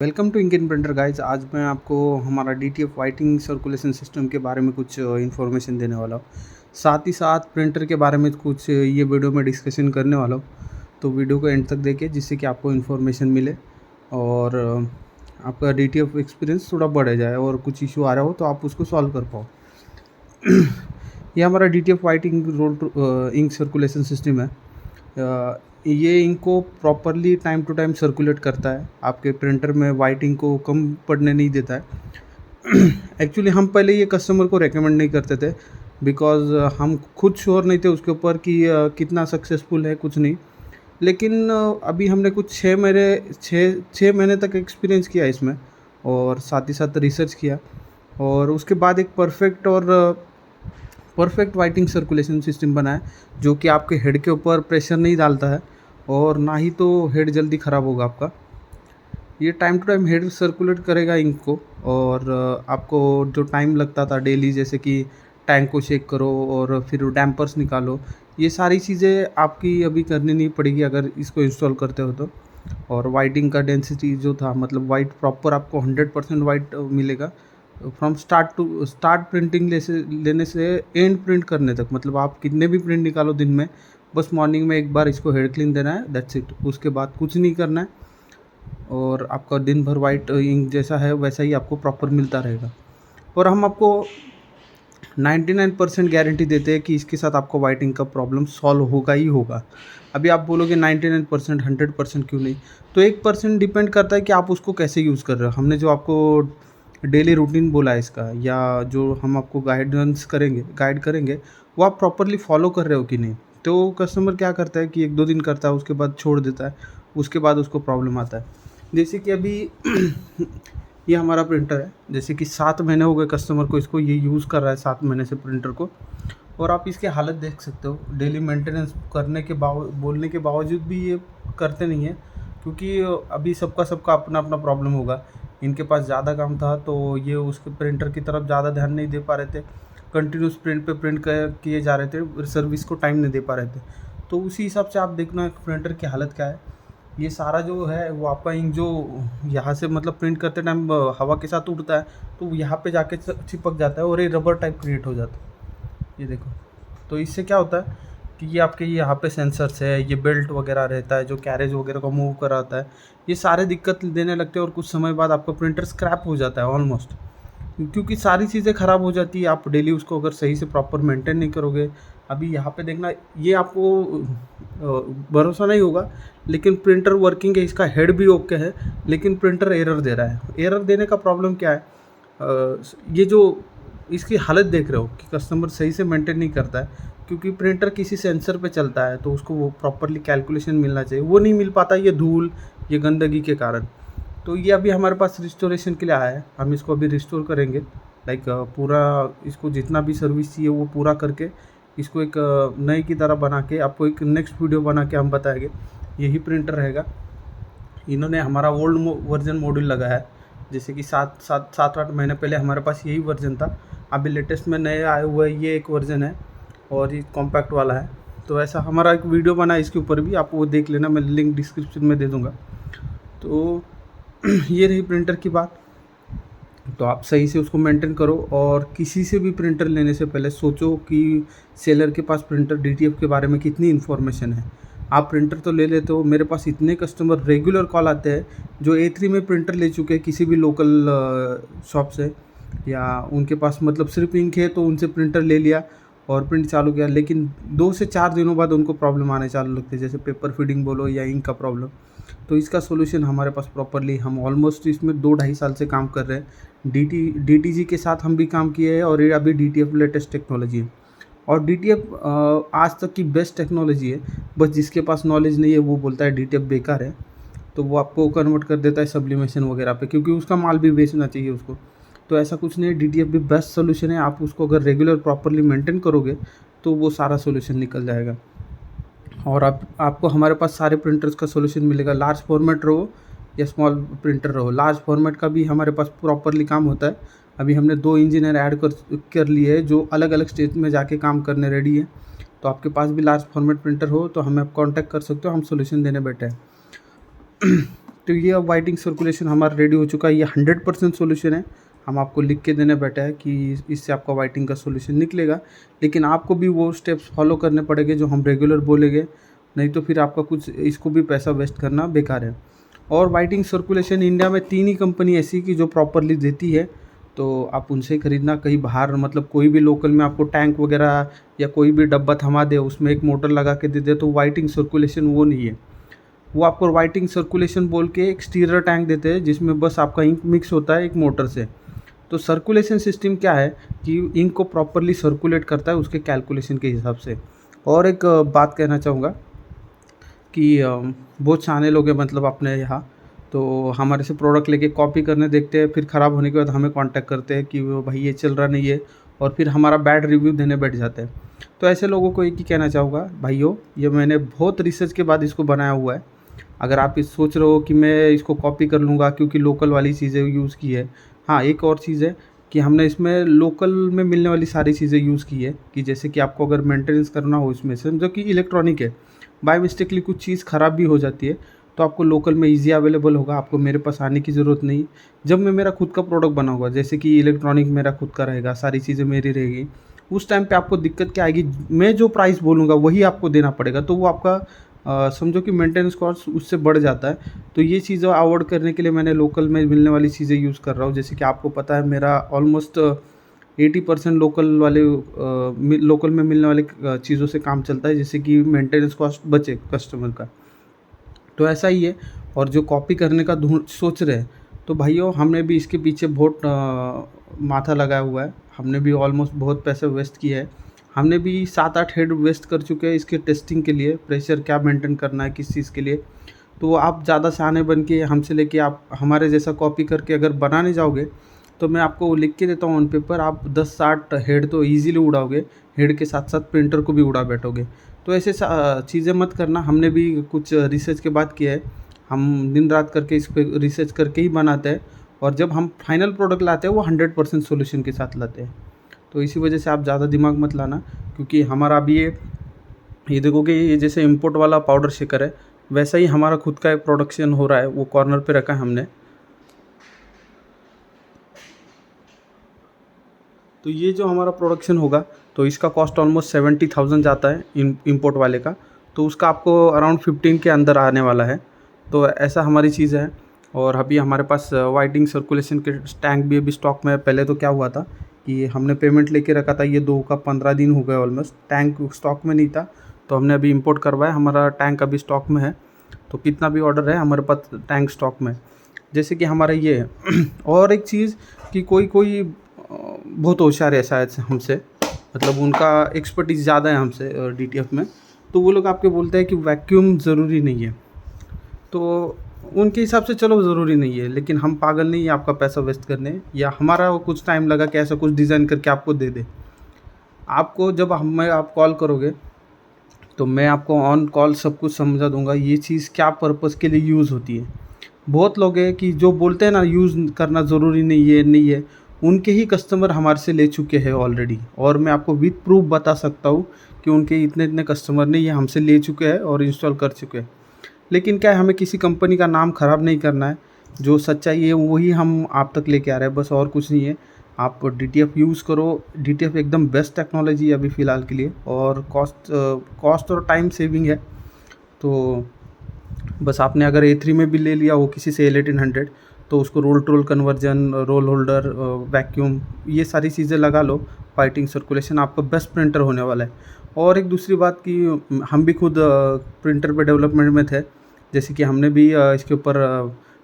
Welcome to ink printer guys. आज मैं आपको हमारा DTF वाइटिंग सर्कुलेशन सिस्टम के बारे में कुछ इन्फॉर्मेशन देने वाला हूँ। साथ ही साथ प्रिंटर के बारे में कुछ ये वीडियो में डिस्कशन करने वाला हूँ। तो वीडियो को एंड तक देखिए जिससे कि आपको इन्फॉर्मेशन मिले और आपका DTF एक्सपीरियंस थोड़ा बढ़ जाए और कुछ इशू आ रहा हो तो आप उसको सॉल्व कर पाओ। ये हमारा DTF white ink roll ink circulation system है। ये इंक को properly time to time circulate करता है, आपके प्रिंटर में वाइट इंक को कम पड़ने नहीं देता है। एक्चुअली हम पहले ये कस्टमर को रेकमेंड नहीं करते थे बिकॉज़ हम खुद श्योर नहीं थे उसके ऊपर कि कितना सक्सेसफुल है कुछ नहीं। लेकिन अभी हमने कुछ 6 महीने तक एक्सपीरियंस किया इसमें और साथ ही साथ रिसर्च किया और उसके बाद एक परफेक्ट वाइटिंग सर्कुलेशन सिस्टम बना है जो कि आपके हेड के ऊपर प्रेशर नहीं डालता है और ना ही तो हेड जल्दी ख़राब होगा आपका। ये time to time head circulate करेगा इंक को और आपको जो टाइम लगता था डेली, जैसे कि टैंक को चेक करो और फिर डैम्पर्स निकालो, ये सारी चीज़ें आपकी अभी करनी नहीं पड़ेगी अगर इसको इंस्टॉल करते हो तो। और वाइटिंग का डेंसिटी जो था, मतलब वाइट प्रॉपर आपको 100% वाइट मिलेगा फ्रॉम स्टार्ट प्रिंटिंग लेने से एंड प्रिंट करने तक। मतलब आप कितने भी प्रिंट निकालो दिन में, बस मॉर्निंग में एक बार इसको हेड क्लीन देना है, दैट्स इट। उसके बाद कुछ नहीं करना है और आपका दिन भर वाइट इंक जैसा है वैसा ही आपको प्रॉपर मिलता रहेगा। और हम आपको 99% गारंटी देते हैं कि इसके साथ आपको वाइट इंक का प्रॉब्लम सॉल्व होगा ही होगा। अभी आप बोलोगे 99% 100% क्यों नहीं, तो 1% डिपेंड करता है कि आप उसको कैसे यूज़ कर रहे हो। हमने जो आपको डेली रूटीन बोला है इसका, या जो हम आपको गाइड करेंगे वो आप प्रॉपरली फॉलो कर रहे हो कि नहीं। तो कस्टमर क्या करता है कि 1-2 दिन करता है, उसके बाद छोड़ देता है, उसके बाद उसको प्रॉब्लम आता है। जैसे कि अभी ये हमारा प्रिंटर है, जैसे कि 7 महीने हो गए कस्टमर को इसको ये यूज़ कर रहा है, 7 महीने से प्रिंटर को। और आप इसकी हालत देख सकते हो। डेली मेंटेनेंस करने के बोलने के बावजूद भी ये करते नहीं है, क्योंकि अभी सबका अपना अपना प्रॉब्लम होगा। इनके पास ज़्यादा काम था तो ये उसके प्रिंटर की तरफ ज़्यादा ध्यान नहीं दे पा रहे थे, कंटिन्यूस प्रिंट पे प्रिंट किए जा रहे थे, सर्विस को टाइम नहीं दे पा रहे थे। तो उसी हिसाब से आप देखना प्रिंटर की हालत क्या है। ये सारा जो है वो आपका इंक जो यहाँ से मतलब प्रिंट करते टाइम हवा के साथ उड़ता है तो यहाँ पे जाके चिपक जाता है और ये रबर टाइप क्रिएट हो जाता है। ये देखो, तो इससे क्या होता है कि ये आपके यहाँ पे सेंसर्स है, ये बेल्ट वगैरह रहता है जो कैरेज वगैरह को मूव कराता है, ये सारे दिक्कत देने लगते हैं और कुछ समय बाद आपका प्रिंटर स्क्रैप हो जाता है ऑलमोस्ट, क्योंकि सारी चीज़ें ख़राब हो जाती है। आप डेली उसको अगर सही से प्रॉपर मेंटेन नहीं करोगे। अभी यहाँ पे देखना, ये आपको भरोसा नहीं होगा लेकिन प्रिंटर वर्किंग है, इसका हेड भी ओके है, लेकिन प्रिंटर एरर दे रहा है। एरर देने का प्रॉब्लम क्या है, ये जो इसकी हालत देख रहे हो कि कस्टमर सही से मेंटेन नहीं करता है, क्योंकि प्रिंटर किसी सेंसर पे चलता है तो उसको वो प्रॉपरली कैलकुलेशन मिलना चाहिए, वो नहीं मिल पाता ये धूल, ये गंदगी के कारण। तो ये अभी हमारे पास रिस्टोरेशन के लिए आया है, हम इसको अभी रिस्टोर करेंगे। लाइक पूरा इसको जितना भी सर्विस चाहिए वो पूरा करके इसको एक नए की तरह बना के आपको एक नेक्स्ट वीडियो बना के हम बताएंगे। यही प्रिंटर रहेगा। इन्होंने हमारा ओल्ड वर्जन मॉड्यूल लगाया है, जैसे कि 7-8 महीने पहले हमारे पास यही वर्जन था। अभी लेटेस्ट में नए आए हुए ये एक वर्जन है और ये कॉम्पैक्ट वाला है। तो ऐसा हमारा एक वीडियो बना है इसके ऊपर भी, आप वो देख लेना, मैं लिंक डिस्क्रिप्शन में दे दूँगा। तो ये रही प्रिंटर की बात। तो आप सही से उसको मेंटेन करो और किसी से भी प्रिंटर लेने से पहले सोचो कि सेलर के पास प्रिंटर DTF के बारे में कितनी इन्फॉर्मेशन है। आप प्रिंटर तो ले लेते हो, मेरे पास इतने कस्टमर रेगुलर कॉल आते हैं जो A3 में प्रिंटर ले चुके हैं किसी भी लोकल शॉप से, या उनके पास मतलब सिर्फ इंक है तो उनसे प्रिंटर ले लिया और प्रिंट चालू किया, लेकिन 2 से 4 दिनों बाद उनको प्रॉब्लम आने चालू लगती है, जैसे पेपर फीडिंग बोलो या इंक का प्रॉब्लम। तो इसका सॉल्यूशन हमारे पास प्रॉपरली, हम ऑलमोस्ट इसमें 2-2.5 साल से काम कर रहे हैं। DTG के साथ हम भी काम किए हैं और ये अभी DTF लेटेस्ट टेक्नोलॉजी है। और DTF आज तक की बेस्ट टेक्नोलॉजी है। बस जिसके पास नॉलेज नहीं है वो बोलता है DTF बेकार है, तो वो आपको कन्वर्ट कर देता है सब्लिमेशन वगैरह पे, क्योंकि उसका माल भी बेचना चाहिए उसको। तो ऐसा कुछ नहीं है, DTF भी बेस्ट सोल्यूशन है। आप उसको अगर रेगुलर प्रॉपरली मेंटेन करोगे तो वो सारा सोल्यूशन निकल जाएगा। और आपको हमारे पास सारे प्रिंटर्स का सोल्यूशन मिलेगा, लार्ज फॉर्मेट रहो या स्मॉल प्रिंटर रहो। लार्ज फॉर्मेट का भी हमारे पास प्रॉपरली काम होता है। अभी हमने 2 इंजीनियर ऐड कर लिए हैं जो अलग अलग स्टेज में जाके काम करने रेडी है। तो आपके पास भी लार्ज फॉर्मेट प्रिंटर हो तो हमें आप कॉन्टैक्ट कर सकते हो, हम सोल्यूशन देने बैठे हैं। तो ये अब वाइटिंग सर्कुलेशन हमारा रेडी हो चुका है। ये 100% सॉल्यूशन है। हम आपको लिख के देने बैठे हैं कि इससे आपका वाइटिंग का सॉल्यूशन निकलेगा, लेकिन आपको भी वो स्टेप्स फॉलो करने पड़ेंगे जो हम रेगुलर बोलेंगे, नहीं तो फिर आपका कुछ इसको भी पैसा वेस्ट करना बेकार है। और वाइटिंग सर्कुलेशन इंडिया में 3 ही कंपनी ऐसी की जो प्रॉपरली देती है, तो आप उनसे ही खरीदना। कहीं बाहर मतलब कोई भी लोकल में आपको टैंक वगैरह या कोई भी डब्बा थमा दे, उसमें एक मोटर लगा के दे दे, तो वाइटिंग सर्कुलेशन वो नहीं है। वो आपको वाइटिंग सर्कुलेशन बोल के एक स्टीरर टैंक देते हैं जिसमें बस आपका इंक मिक्स होता है एक मोटर से। तो सर्कुलेशन सिस्टम क्या है कि इंक को प्रॉपरली सर्कुलेट करता है उसके कैलकुलेशन के हिसाब से। और एक बात कहना चाहूँगा कि बहुत शाने लोग हैं मतलब अपने यहाँ, तो हमारे से प्रोडक्ट लेके कॉपी करने देखते हैं, फिर ख़राब होने के बाद हमें कांटेक्ट करते हैं कि वो भाई ये चल रहा नहीं है, और फिर हमारा बैड रिव्यू देने बैठ जाते हैं। तो ऐसे लोगों को एक ही कहना चाहूँगा, भाइयों ये मैंने बहुत रिसर्च के बाद इसको बनाया हुआ है। अगर आप इस सोच रहे हो कि मैं इसको कॉपी कर लूँगा क्योंकि लोकल वाली चीज़ें यूज़ की है, हाँ एक और चीज़ है कि हमने इसमें लोकल में मिलने वाली सारी चीज़ें यूज़ की है। कि जैसे कि आपको अगर मेंटेनेंस करना हो इसमें से, जो कि इलेक्ट्रॉनिक है, बाय मिस्टेकली कुछ चीज़ ख़राब भी हो जाती है, तो आपको लोकल में ईज़ी अवेलेबल होगा, आपको मेरे पास आने की ज़रूरत नहीं। जब मैं मेरा खुद का प्रोडक्ट बनाऊँगा, जैसे कि इलेक्ट्रॉनिक मेरा खुद का रहेगा, सारी चीज़ें मेरी रहेगी, उस टाइम पे आपको दिक्कत क्या आएगी, मैं जो प्राइस बोलूँगा वही आपको देना पड़ेगा, तो वो आपका समझो कि मेंटेनेंस कॉस्ट उससे बढ़ जाता है। तो ये चीज़ें अवॉइड करने के लिए मैंने लोकल में मिलने वाली चीज़ें यूज़ कर रहा हूँ। जैसे कि आपको पता है मेरा ऑलमोस्ट 80% लोकल में मिलने वाले चीज़ों से काम चलता है, जिससे कि मेंटेनेंस कॉस्ट बचे कस्टमर का। तो ऐसा ही है। और जो कॉपी करने का ढूँढ सोच रहे हैं, तो भाइयों हमने भी इसके पीछे बहुत माथा लगाया हुआ है। हमने भी ऑलमोस्ट बहुत पैसे वेस्ट किए हैं। हमने भी 7-8 हेड वेस्ट कर चुके हैं इसके टेस्टिंग के लिए, प्रेशर क्या मेंटेन करना है किस चीज़ के लिए। तो आप ज़्यादा सयाने बन के हमसे लेके आप हमारे जैसा कॉपी करके अगर बनाने जाओगे, तो मैं आपको लिख के देता हूँ ऑन पेपर, आप 10-60 हेड तो ईज़िली उड़ाओगे, हेड के साथ-साथ प्रिंटर को भी उड़ा बैठोगे। तो ऐसे चीज़ें मत करना। हमने भी कुछ रिसर्च के बाद किया है। हम दिन रात करके इस पे रिसर्च करके ही बनाते हैं, और जब हम फाइनल प्रोडक्ट लाते हैं वो 100% सॉल्यूशन के साथ लाते हैं। तो इसी वजह से आप ज़्यादा दिमाग मत लाना, क्योंकि हमारा अभी ये देखोगे ये जैसे इम्पोर्ट वाला पाउडर शेकर है, वैसा ही हमारा खुद का एक प्रोडक्शन हो रहा है, वो कॉर्नर पे रखा है हमने। तो ये जो हमारा प्रोडक्शन होगा, तो इसका कॉस्ट ऑलमोस्ट 70,000 जाता है इम्पोर्ट वाले का, तो उसका आपको अराउंड 15 के अंदर आने वाला है। तो ऐसा हमारी चीज़ है। और अभी हमारे पास वाइटिंग सर्कुलेशन के टैंक भी अभी स्टॉक में है। पहले तो क्या हुआ था कि हमने पेमेंट लेके रखा था, ये 2 का 15 दिन हो गए ऑलमोस्ट, टैंक स्टॉक में नहीं था, तो हमने अभी इंपोर्ट करवाया, हमारा टैंक अभी स्टॉक में है। तो कितना भी ऑर्डर है हमारे पास टैंक स्टॉक में है। जैसे कि हमारा ये है और एक चीज़ कि कोई कोई बहुत होशियार है शायद से हमसे, मतलब उनका एक्सपर्टीज़ ज़्यादा है हमसे डीटीएफ में, तो वो लोग आपके बोलते हैं कि वैक्यूम ज़रूरी नहीं है। तो उनके हिसाब से चलो ज़रूरी नहीं है, लेकिन हम पागल नहीं है आपका पैसा वेस्ट करने, या हमारा वो कुछ टाइम लगा कि ऐसा कुछ डिज़ाइन करके आपको दे दे। आपको जब हमें आप कॉल करोगे, तो मैं आपको ऑन कॉल सब कुछ समझा दूंगा ये चीज़ क्या पर्पज़ के लिए यूज़ होती है। बहुत लोग हैं कि जो बोलते हैं ना यूज़ करना ज़रूरी नहीं है, उनके ही कस्टमर हमारे से ले चुके हैं ऑलरेडी, और मैं आपको विद प्रूफ बता सकता हूँ कि उनके इतने इतने कस्टमर ने ये हमसे ले चुके हैं और इंस्टॉल कर चुके हैं। लेकिन क्या है, हमें किसी कंपनी का नाम ख़राब नहीं करना है, जो सच्चाई है वही हम आप तक लेके आ रहे हैं, बस और कुछ नहीं है। आप डीटीएफ यूज़ करो, डीटीएफ एकदम बेस्ट टेक्नोलॉजी है अभी फ़िलहाल के लिए, और कॉस्ट और टाइम सेविंग है। तो बस आपने अगर A3 में भी ले लिया हो किसी से L1800, तो उसको roll to roll conversion, roll holder, vacuum, ये सारी चीज़ें लगा लो, वाइटिंग सर्कुलेशन आपका बेस्ट प्रिंटर होने वाला है। और एक दूसरी बात कि हम भी खुद प्रिंटर पे डेवलपमेंट में थे, जैसे कि हमने भी इसके ऊपर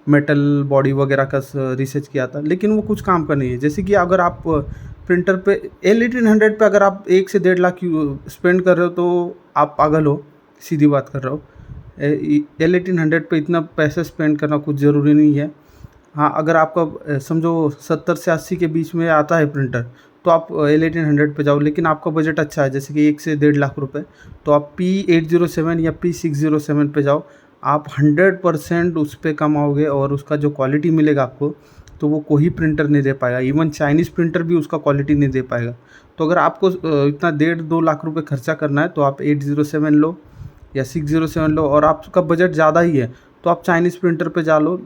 मेटल बॉडी वगैरह का रिसर्च किया था, लेकिन वो कुछ काम का नहीं है। जैसे कि अगर आप प्रिंटर पे L1800 पे अगर आप 1 से 1.5 लाख स्पेंड कर रहे हो, तो आप पागल हो, सीधी बात कर रहा हूँ। L1800 पे इतना पैसा स्पेंड करना कुछ ज़रूरी नहीं है। हाँ, अगर आपका समझो 70 से 80 के बीच में आता है प्रिंटर, तो आप L1800 पे जाओ, लेकिन आपका बजट अच्छा है जैसे कि 1 से 1.5 लाख रुपए, तो आप P807 या P607 पे जाओ। आप 100% उस पे कमाओगे, और उसका जो क्वालिटी मिलेगा आपको, तो वो कोई प्रिंटर नहीं दे पाएगा। इवन चाइनीज़ प्रिंटर भी उसका क्वालिटी नहीं दे पाएगा। तो अगर आपको इतना 1.5-2 लाख रुपए खर्चा करना है, तो आप 807 लो या 607 लो, और आपका बजट ज़्यादा ही है, तो आप चाइनीज़ प्रिंटर पे जा लो,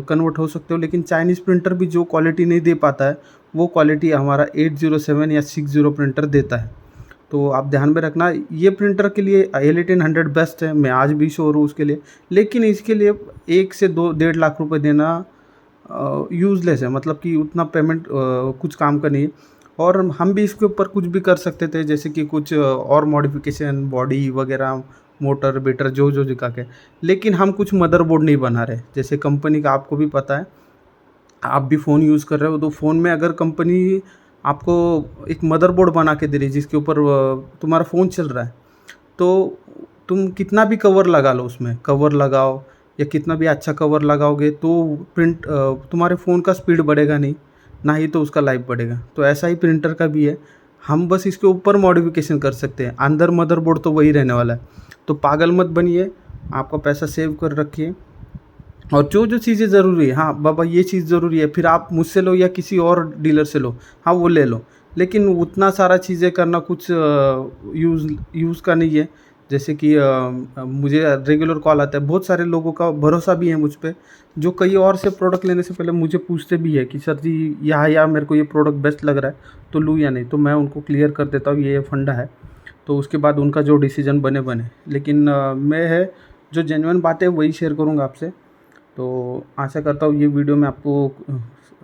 कन्वर्ट हो सकते हो। लेकिन चाइनीज़ प्रिंटर भी जो क्वालिटी नहीं दे पाता है, वो क्वालिटी हमारा 807 या 60 प्रिंटर देता है। तो आप ध्यान में रखना, ये प्रिंटर के लिए L1800 बेस्ट है, मैं आज भी श्योर हूँ उसके लिए। लेकिन इसके लिए 1 से 2 डेढ़ लाख रुपए देना यूज़लेस है, मतलब कि उतना पेमेंट कुछ काम का नहीं है। और हम भी इसके ऊपर कुछ भी कर सकते थे, जैसे कि कुछ और मॉडिफिकेशन, बॉडी वगैरह, मोटर बेटर जो दिखा के। लेकिन हम कुछ मदरबोर्ड नहीं बना रहे। जैसे कंपनी का आपको भी पता है, आप भी फ़ोन यूज़ कर रहे हो, तो फ़ोन में अगर कंपनी आपको एक मदरबोर्ड बना के दे रही है जिसके ऊपर तुम्हारा फ़ोन चल रहा है, तो तुम कितना भी कवर लगा लो, उसमें कवर लगाओ या कितना भी अच्छा कवर लगाओगे, तो तुम्हारे फ़ोन का स्पीड बढ़ेगा नहीं, ना ही तो उसका लाइफ बढ़ेगा। तो ऐसा ही प्रिंटर का भी है, हम बस इसके ऊपर मॉडिफिकेशन कर सकते हैं, अंदर मदरबोर्ड तो वही रहने वाला है। तो पागल मत बनिए, आपका पैसा सेव कर रखिए। और जो चीज़ें ज़रूरी है, हाँ बाबा ये चीज़ ज़रूरी है, फिर आप मुझसे लो या किसी और डीलर से लो, हाँ वो ले लो। लेकिन उतना सारा चीज़ें करना कुछ यूज़ का नहीं है। जैसे कि मुझे रेगुलर कॉल आता है, बहुत सारे लोगों का भरोसा भी है मुझ पे, जो कई और से प्रोडक्ट लेने से पहले मुझे पूछते भी है कि सर जी या मेरे को ये प्रोडक्ट बेस्ट लग रहा है, तो लूँ या नहीं। तो मैं उनको क्लियर कर देता हूँ ये फंडा है, तो उसके बाद उनका जो डिसीजन बने। लेकिन मैं है जो जेन्युइन बात है वही शेयर करूँगा आपसे। तो आशा करता हूँ ये वीडियो में आपको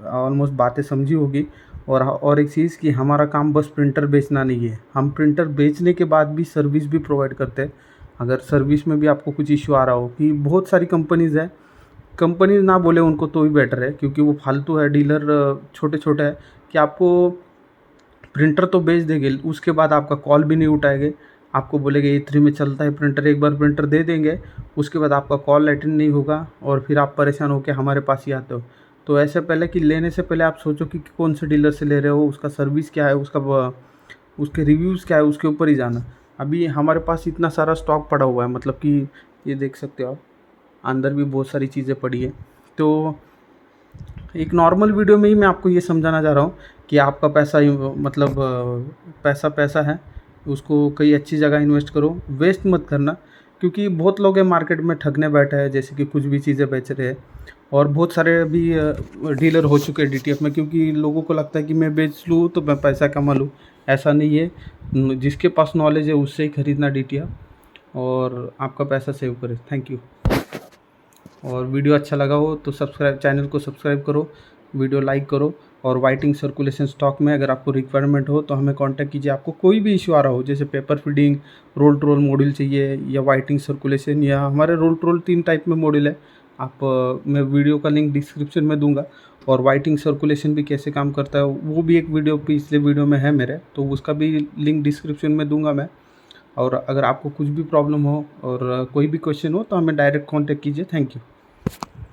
ऑलमोस्ट बातें समझी होगी। और एक चीज़ कि हमारा काम बस प्रिंटर बेचना नहीं है, हम प्रिंटर बेचने के बाद भी सर्विस भी प्रोवाइड करते हैं। अगर सर्विस में भी आपको कुछ इश्यू आ रहा हो, कि बहुत सारी कंपनीज़ है, कंपनीज़ ना बोले उनको तो ही बेटर है, क्योंकि वो फालतू है, डीलर छोटे-छोटे है कि आपको प्रिंटर तो बेच देंगे, उसके बाद आपका कॉल भी नहीं उठाएँगे। आपको बोलेंगे E3 में चलता है प्रिंटर, एक बार प्रिंटर दे देंगे, उसके बाद आपका कॉल अटेंड नहीं होगा और फिर आप परेशान होकर हमारे पास ही आते हो। तो ऐसे पहले कि लेने से पहले आप सोचो कि कौन से डीलर से ले रहे हो, उसका सर्विस क्या है, उसके रिव्यूज़ क्या है, उसके ऊपर ही जाना। अभी हमारे पास इतना सारा स्टॉक पड़ा हुआ है, मतलब कि ये देख सकते हो आप, अंदर भी बहुत सारी चीज़ें पड़ी है। तो एक नॉर्मल वीडियो में ही मैं आपको ये समझाना चाह रहा हूँ कि आपका पैसा मतलब पैसा है, उसको कई अच्छी जगह इन्वेस्ट करो, वेस्ट मत करना। क्योंकि बहुत लोग हैं मार्केट में ठगने बैठे हैं, जैसे कि कुछ भी चीज़ें बेच रहे हैं। और बहुत सारे अभी डीलर हो चुके हैं DTF में, क्योंकि लोगों को लगता है कि मैं बेच लूँ तो मैं पैसा कमा लूँ। ऐसा नहीं है, जिसके पास नॉलेज है उससे ही खरीदना DTF, और आपका पैसा सेव करे। Thank you. और वीडियो अच्छा लगा हो तो चैनल को सब्सक्राइब करो, वीडियो लाइक करो। और वाइटिंग सर्कुलेशन स्टॉक में अगर आपको रिक्वायरमेंट हो तो हमें कांटेक्ट कीजिए। आपको कोई भी इशू आ रहा हो, जैसे paper feeding, roll to roll module चाहिए, या वाइटिंग सर्कुलेशन, या हमारे रोल टू रोल 3 टाइप में मॉड्यूल है। मैं वीडियो का लिंक डिस्क्रिप्शन में दूंगा। और वाइटिंग सर्कुलेशन भी कैसे काम करता है वो भी एक वीडियो पिछले वीडियो में है मेरे, तो उसका भी लिंक डिस्क्रिप्शन में दूंगा मैं। और अगर आपको कुछ भी प्रॉब्लम हो और कोई भी क्वेश्चन हो तो हमें डायरेक्ट कॉन्टेक्ट कीजिए। Thank you.